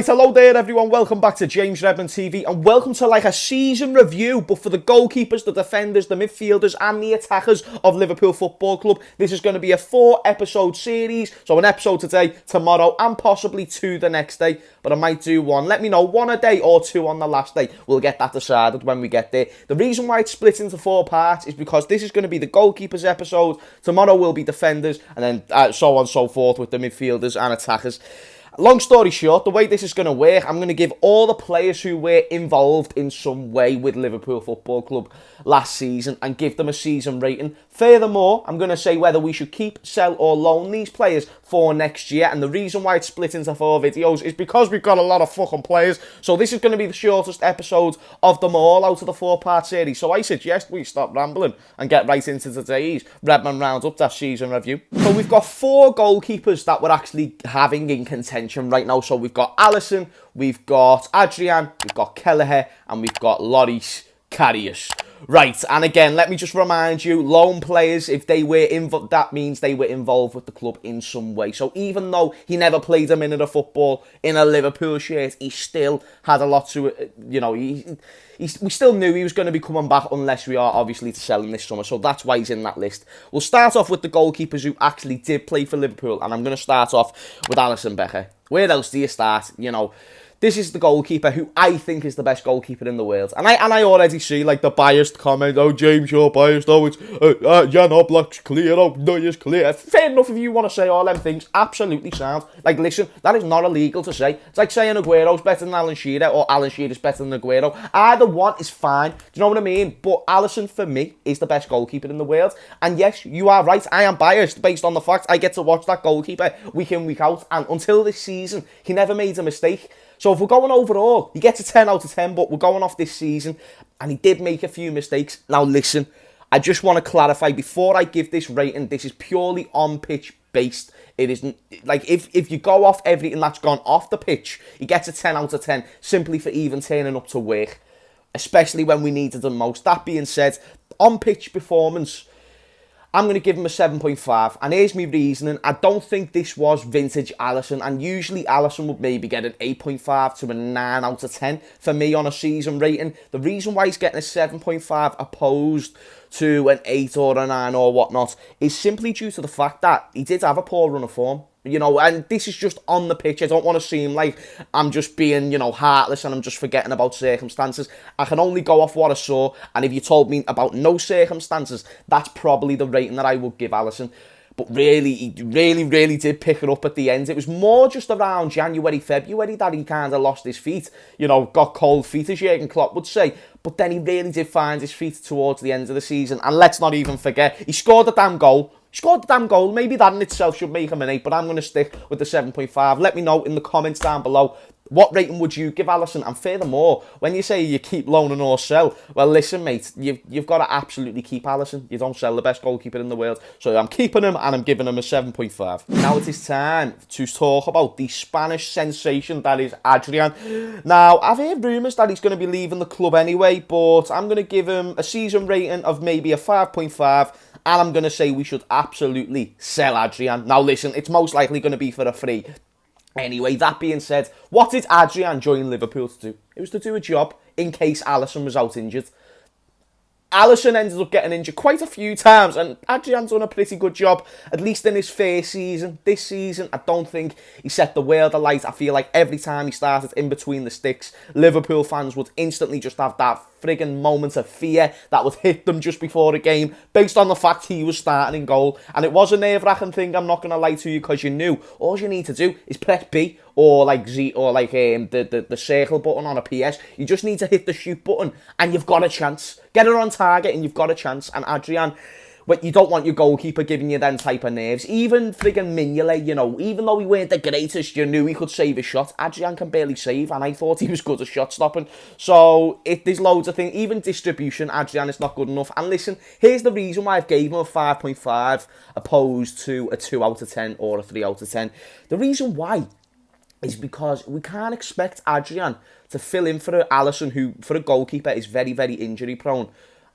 Hello there everyone, welcome back to James Redmond TV and welcome to like a season review, but for the goalkeepers, the defenders, the midfielders and the attackers of Liverpool Football Club. This is going to be a 4-episode series, so an episode today, tomorrow and possibly 2 the next day, but I might do one. Let me know, 1 a day or 2 on the last day. We'll get that decided when we get there. The reason why it's split into 4 parts is because this is going to be the goalkeepers episode, tomorrow will be defenders, and then so on and so forth with the midfielders and attackers. Long story short, the way this is going to work, I'm going to give all the players who were involved in some way with Liverpool Football Club last season and give them a season rating. Furthermore, I'm going to say whether we should keep, sell or loan these players for next year. And the reason why it's split into 4 videos is because we've got a lot of fucking players. So this is going to be the shortest episode of them all out of the 4-part series. So I suggest we stop rambling and get right into today's Redmond Roundup, that season review. So we've got 4 goalkeepers that we're actually having in contention right now. So we've got Alisson, we've got Adryan, we've got Keller, and we've got Lloris Karius. Right, and again, let me just remind you, loan players, if they were involved, that means they were involved with the club in some way. So even though he never played a minute of football in a Liverpool shirt, he still had a lot to, we still knew he was going to be coming back unless we are obviously to sell him this summer. So that's why he's in that list. We'll start off with the goalkeepers who actually did play for Liverpool, and I'm going to start off with Alisson Becker. Where else do you start? This is the goalkeeper who I think is the best goalkeeper in the world. And I already see like the biased comment, oh James, you're biased, oh it's, Jan Oblak's clear, oh Neuer's clear. Fair enough if you want to say all them things, absolutely sound. Like listen, that is not illegal to say. It's like saying Aguero's better than Alan Shearer or Alan Shearer's better than Aguero. Either one is fine, do you know what I mean? But Alisson for me is the best goalkeeper in the world. And yes, you are right, I am biased based on the fact I get to watch that goalkeeper week in, week out. And until this season, he never made a mistake. So if we're going overall, he gets a 10 out of 10, but we're going off this season, and he did make a few mistakes. Now listen, I just want to clarify, before I give this rating, this is purely on-pitch based. It isn't, like, if you go off everything that's gone off the pitch, he gets a 10 out of 10, simply for even turning up to work, especially when we needed him most. That being said, on-pitch performance, I'm going to give him a 7.5, and here's my reasoning. I don't think this was vintage Alisson, and usually Alisson would maybe get an 8.5 to a 9 out of 10 for me on a season rating. The reason why he's getting a 7.5 opposed to an 8 or a 9 or whatnot is simply due to the fact that he did have a poor run of form. And this is just on the pitch. I don't want to seem like I'm just being, heartless and I'm just forgetting about circumstances. I can only go off what I saw, and if you told me about no circumstances, that's probably the rating that I would give Alisson. But really, he really did pick it up at the end. It was more just around January, February that he kind of lost his feet. Got cold feet, as Jurgen Klopp would say. But then he really did find his feet towards the end of the season. And let's not even forget, he scored a damn goal. Maybe that in itself should make him an 8, but I'm going to stick with the 7.5. Let me know in the comments down below, what rating would you give Alisson? And furthermore, when you say you keep loaning or sell, well, listen, mate, you've got to absolutely keep Alisson. You don't sell the best goalkeeper in the world. So I'm keeping him, and I'm giving him a 7.5. Now it is time to talk about the Spanish sensation that is Adryan. Now, I've heard rumours that he's going to be leaving the club anyway, but I'm going to give him a season rating of maybe a 5.5. And I'm going to say we should absolutely sell Adryan. Now listen, it's most likely going to be for a free. Anyway, that being said, what did Adryan join Liverpool to do? It was to do a job in case Alisson was out injured. Alisson ended up getting injured quite a few times, and Adryan's done a pretty good job, at least in his first season. This season, I don't think he set the world alight. I feel like every time he started in between the sticks, Liverpool fans would instantly just have that friggin' moment of fear that would hit them just before the game, based on the fact he was starting in goal. And it was a nerve-wracking thing, I'm not going to lie to you, because you knew all you need to do is press B or like Z or like the circle button on a PS. You just need to hit the shoot button and you've got a chance. Get it on target and you've got a chance. And Adryan, but you don't want your goalkeeper giving you them type of nerves. Even friggin' Mignolet, even though he weren't the greatest, you knew he could save a shot. Adryan can barely save, and I thought he was good at shot stopping. So there's loads of things. Even distribution, Adryan is not good enough. And listen, here's the reason why I've gave him a 5.5 opposed to a 2 out of 10 or a 3 out of 10. The reason why is because we can't expect Adryan to fill in for Alisson, who for a goalkeeper is very, very injury prone.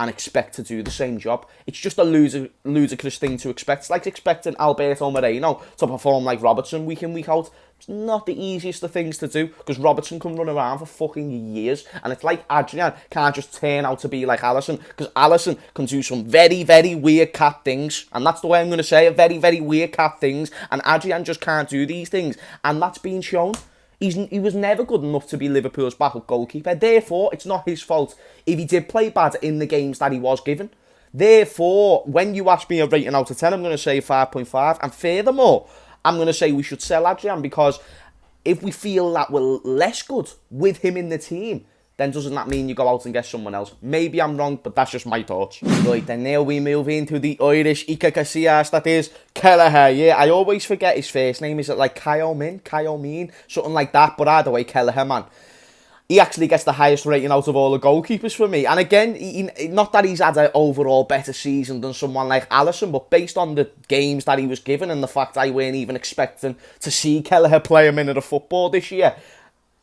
and expect to do the same job. It's just a ludicrous thing to expect. It's like expecting Alberto Moreno to perform like Robertson week in, week out. It's not the easiest of things to do, because Robertson can run around for fucking years, and it's like Adryan can't just turn out to be like Alisson, because Alisson can do some very, very weird cat things, and that's the way I'm going to say it, very, very weird cat things, and Adryan just can't do these things, and that's being shown. He was never good enough to be Liverpool's backup goalkeeper. Therefore, it's not his fault if he did play bad in the games that he was given. Therefore, when you ask me a rating out of 10, I'm going to say 5.5. And furthermore, I'm going to say we should sell Adryan, because if we feel that we're less good with him in the team, then doesn't that mean you go out and get someone else? Maybe I'm wrong, but that's just my thoughts. Right, then now we move into the Irish Iker Casillas, that is Keller. Yeah, I always forget his first name. Is it like Kyle Min? Something like that, but either way, Keller, man. He actually gets the highest rating out of all the goalkeepers for me. And again, not that he's had an overall better season than someone like Alisson, but based on the games that he was given and the fact I weren't even expecting to see Keller play a minute of football this year,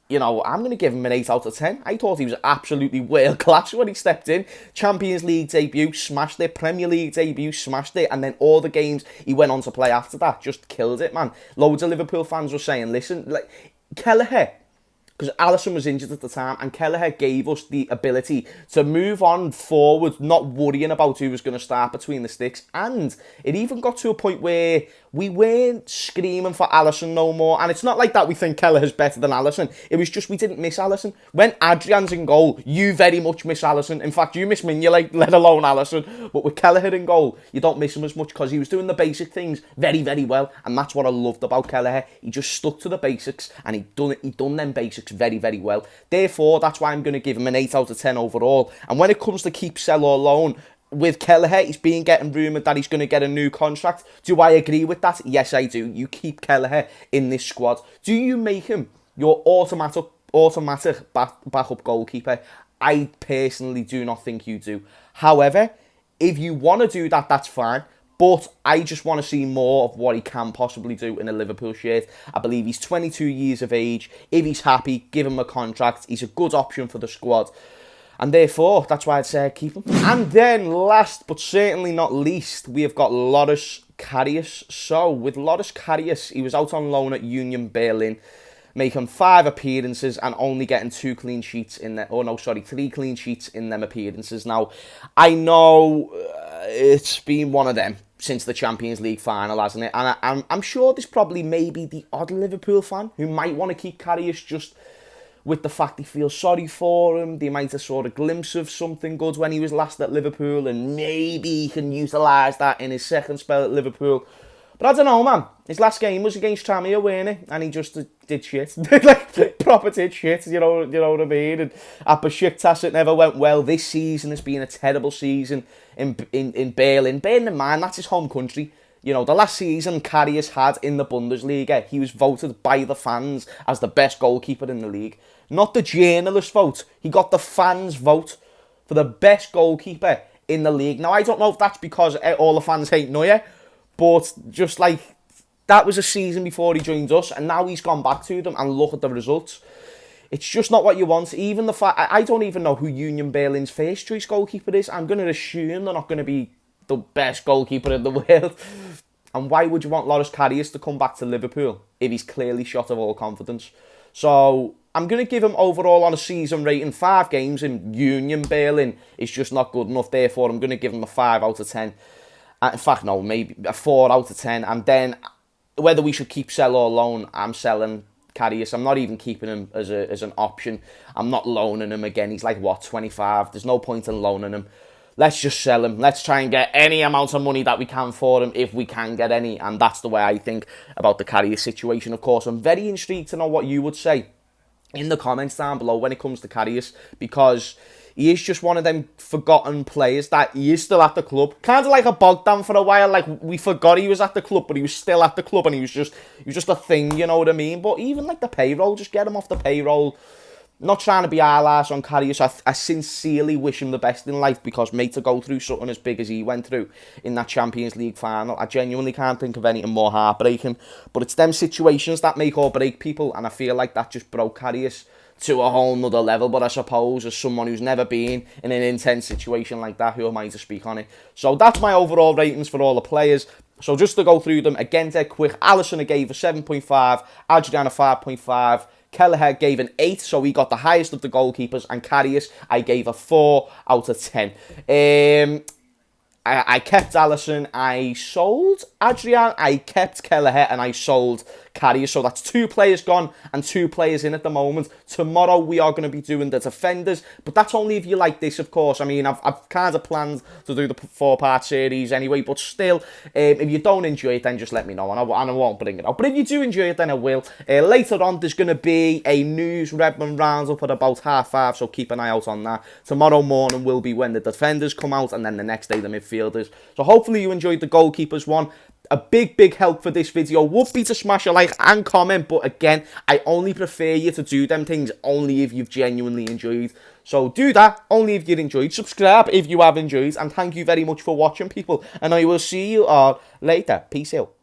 you know, I'm going to give him an 8 out of 10. I thought he was absolutely world class when he stepped in. Champions League debut, smashed it. Premier League debut, smashed it. And then all the games he went on to play after that, just killed it, man. Loads of Liverpool fans were saying, listen, like, Keller, because Alisson was injured at the time, and Keller gave us the ability to move on forward, not worrying about who was going to start between the sticks. And it even got to a point where we weren't screaming for Alisson no more. And it's not like that we think Keller is better than Alisson. It was just we didn't miss Alisson. When Adrian's in goal, you very much miss Alisson. In fact, you miss Mignolet, let alone Alisson. But with Keller in goal, you don't miss him as much, because he was doing the basic things very, very well. And that's what I loved about Keller. He just stuck to the basics, and he done them basics very, very well. Therefore, that's why I'm going to give him an 8 out of 10 overall. And when it comes to keep, sell or loan, with Keller, he's been getting rumoured that he's going to get a new contract. Do I agree with that? Yes, I do. You keep Keller in this squad. Do you make him your automatic backup goalkeeper? I personally do not think you do. However, if you want to do that, that's fine. But I just want to see more of what he can possibly do in a Liverpool shirt. I believe he's 22 years of age. If he's happy, give him a contract. He's a good option for the squad. And therefore, that's why I'd say keep him. And then last but certainly not least, we have got Loris Karius. So with Loris Karius, he was out on loan at Union Berlin, making 5 appearances and only getting 3 clean sheets in them appearances. Now, I know it's been one of them since the Champions League final, hasn't it? And I'm sure there's probably maybe the odd Liverpool fan who might want to keep Karius just with the fact he feels sorry for him. They might have saw a glimpse of something good when he was last at Liverpool, and maybe he can utilise that in his second spell at Liverpool. But I don't know, man. His last game was against Tamir, wasn't it? And he just did shit. Like, proper did shit, you know what I mean? And at Besiktas, it never went well. This season has been a terrible season in Berlin. Bearing in mind, that's his home country. You know, the last season Karius had in the Bundesliga, he was voted by the fans as the best goalkeeper in the league. Not the journalist vote. He got the fans' vote for the best goalkeeper in the league. Now, I don't know if that's because all the fans hate Neuer, but just like, that was a season before he joined us, and now he's gone back to them, and look at the results. It's just not what you want. Even the fact, I don't even know who Union Berlin's first choice goalkeeper is. I'm going to assume they're not going to be the best goalkeeper in the world. And why would you want Loris Karius to come back to Liverpool if he's clearly shot of all confidence? So I'm going to give him overall on a season rating 5 games in Union Berlin is just not good enough. Therefore, I'm going to give him a 5 out of 10. In fact, no, maybe a 4 out of 10. And then whether we should keep, sell or loan, I'm selling Karius. I'm not even keeping him as an option. I'm not loaning him again. He's like, what, 25? There's no point in loaning him. Let's just sell him. Let's try and get any amount of money that we can for him, if we can get any. And that's the way I think about the Karius situation. Of course, I'm very intrigued to know what you would say in the comments down below when it comes to Karius, because he is just one of them forgotten players that he is still at the club. Kind of like a Bogdan for a while. Like, we forgot he was at the club, but he was still at the club, and he was just a thing, you know what I mean? But even like the payroll, just get him off the payroll. Not trying to be eyelash on Karius. I sincerely wish him the best in life, because, mate, to go through something as big as he went through in that Champions League final, I genuinely can't think of anything more heartbreaking. But it's them situations that make or break people, and I feel like that just broke Karius to a whole nother level. But I suppose, as someone who's never been in an intense situation like that, who am I to speak on it? So that's my overall ratings for all the players. So just to go through them again dead quick: Alisson I gave a 7.5, Adryan a 5.5, Keller gave an 8, so he got the highest of the goalkeepers, and Karius I gave a 4 out of 10. I kept Alisson, I sold Adryan, I kept Keller, and I sold Karius. So that's 2 players gone and 2 players in at the moment. Tomorrow we are going to be doing the defenders, but that's only if you like this, of course. I mean, I've kind of planned to do the 4-part series anyway, but still, if you don't enjoy it, then just let me know, and I won't bring it out. But if you do enjoy it, then I will. Later on, there's going to be a news Redmond roundup at about 5:30, so keep an eye out on that. Tomorrow morning will be when the defenders come out, and then the next day the midfielders. So hopefully you enjoyed the goalkeepers one. A big help for this video would be to smash a like and comment, but again, I only prefer you to do them things only if you've genuinely enjoyed. So do that only if you enjoyed. Subscribe if you have enjoyed, and thank you very much for watching, people, and I will see you all later. Peace out.